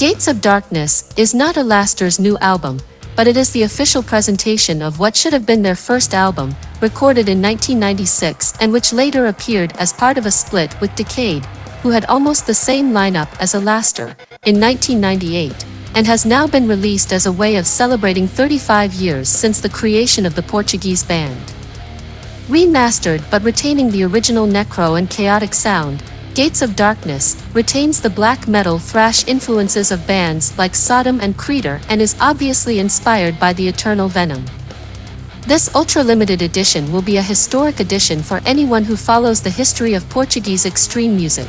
Gates of Darkness is not Alastor's new album, but it is the official presentation of what should have been their first album, recorded in 1996 and which later appeared as part of a split with Decade, who had almost the same lineup as Alastor, in 1998, and has now been released as a way of celebrating 35 years since the creation of the Portuguese band. Remastered but retaining the original necro and chaotic sound, Gates of Darkness retains the black metal thrash influences of bands like Sodom and Creator and is obviously inspired by the Eternal Venom. This ultra-limited edition will be a historic edition for anyone who follows the history of Portuguese extreme music.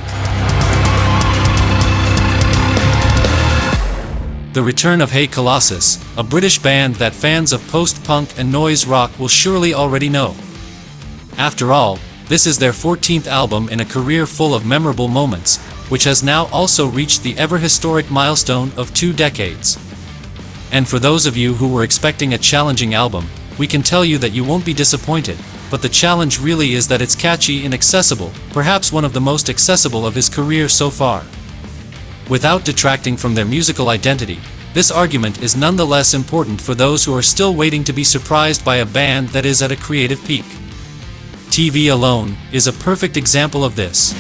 The return of Hey Colossus, a British band that fans of post-punk and noise rock will surely already know. After all, this is their 14th album in a career full of memorable moments, which has now also reached the ever-historic milestone of 2 decades. And for those of you who were expecting a challenging album, we can tell you that you won't be disappointed, but the challenge really is that it's catchy and accessible, perhaps one of the most accessible of his career so far. Without detracting from their musical identity, this argument is nonetheless important for those who are still waiting to be surprised by a band that is at a creative peak. TV Alone is a perfect example of this.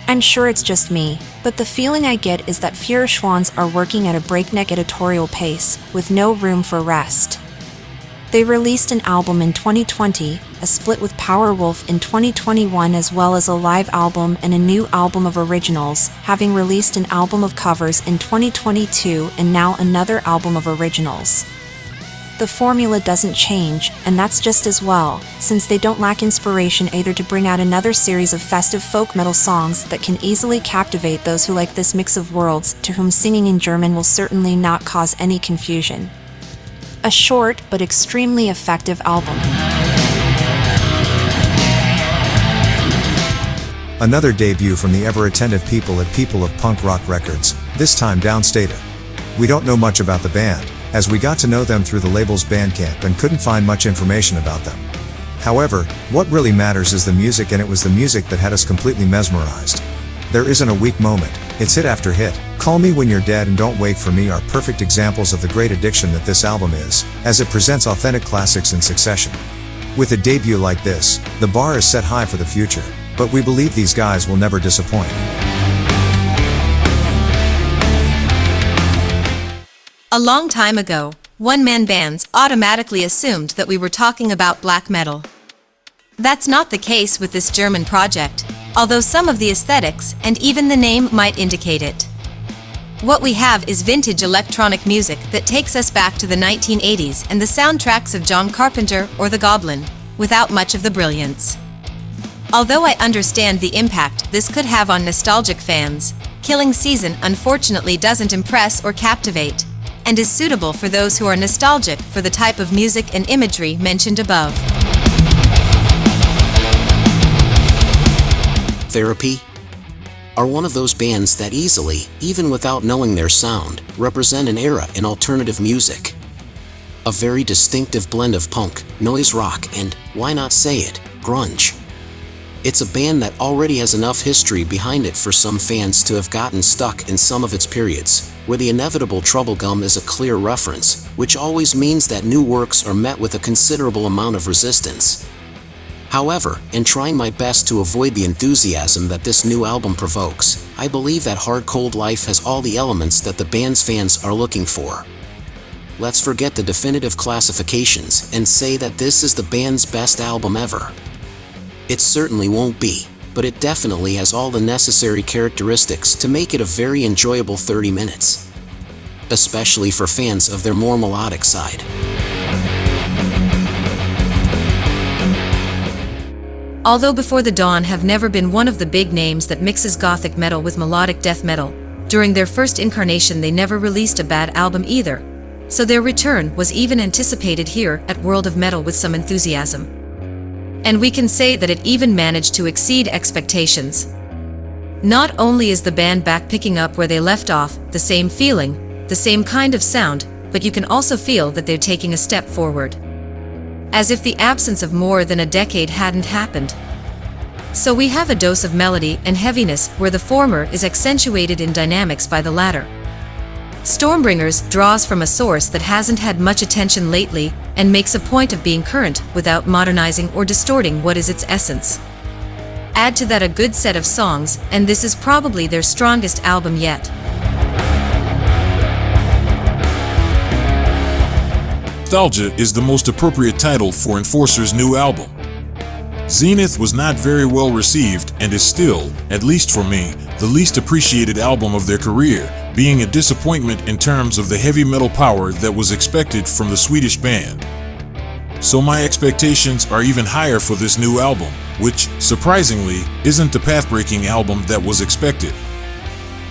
I'm sure it's just me, but the feeling I get is that Feuerschwanz are working at a breakneck editorial pace, with no room for rest. They released an album in 2020, a split with Powerwolf in 2021, as well as a live album and a new album of originals, having released an album of covers in 2022 and now another album of originals. The formula doesn't change, and that's just as well, since they don't lack inspiration either to bring out another series of festive folk metal songs that can easily captivate those who like this mix of worlds, to whom singing in German will certainly not cause any confusion. A short but extremely effective album. Another debut from the ever-attentive people at People of Punk Rock Records, this time Downstater. We don't know much about the band, as we got to know them through the label's Bandcamp and couldn't find much information about them. However, what really matters is the music, and it was the music that had us completely mesmerized. There isn't a weak moment, it's hit after hit. Call Me When You're Dead and Don't Wait For Me are perfect examples of the great addiction that this album is, as it presents authentic classics in succession. With a debut like this, the bar is set high for the future, but we believe these guys will never disappoint. A long time ago, one-man bands automatically assumed that we were talking about black metal. That's not the case with this German project, although some of the aesthetics and even the name might indicate it. What we have is vintage electronic music that takes us back to the 1980s and the soundtracks of John Carpenter or The Goblin, without much of the brilliance. Although I understand the impact this could have on nostalgic fans, Killing Season unfortunately doesn't impress or captivate, and is suitable for those who are nostalgic for the type of music and imagery mentioned above. Therapy are one of those bands that easily, even without knowing their sound, represent an era in alternative music. A very distinctive blend of punk, noise rock, and, why not say it, grunge. It's a band that already has enough history behind it for some fans to have gotten stuck in some of its periods, where the inevitable Troublegum is a clear reference, which always means that new works are met with a considerable amount of resistance. However, in trying my best to avoid the enthusiasm that this new album provokes, I believe that Hard Cold Life has all the elements that the band's fans are looking for. Let's forget the definitive classifications and say that this is the band's best album ever. It certainly won't be, but it definitely has all the necessary characteristics to make it a very enjoyable 30 minutes. Especially for fans of their more melodic side. Although Before the Dawn have never been one of the big names that mixes gothic metal with melodic death metal, during their first incarnation they never released a bad album either, so their return was even anticipated here at World of Metal with some enthusiasm. And we can say that it even managed to exceed expectations. Not only is the band back picking up where they left off, the same feeling, the same kind of sound, but you can also feel that they're taking a step forward. As if the absence of more than a decade hadn't happened. So we have a dose of melody and heaviness where the former is accentuated in dynamics by the latter. Stormbringers draws from a source that hasn't had much attention lately and makes a point of being current without modernizing or distorting what is its essence. Add to that a good set of songs, and this is probably their strongest album yet. Nostalgia is the most appropriate title for Enforcer's new album. Zenith was not very well received and is still, at least for me, the least appreciated album of their career, being a disappointment in terms of the heavy metal power that was expected from the Swedish band. So my expectations are even higher for this new album, which, surprisingly, isn't the path-breaking album that was expected.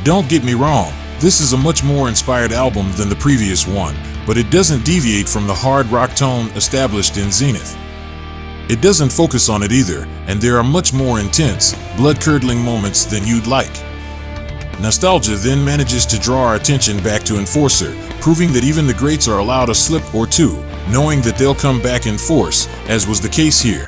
Don't get me wrong, this is a much more inspired album than the previous one, but it doesn't deviate from the hard rock tone established in Zenith. It doesn't focus on it either, and there are much more intense, blood-curdling moments than you'd like. Nostalgia then manages to draw our attention back to Enforcer, proving that even the greats are allowed a slip or two, knowing that they'll come back in force, as was the case here.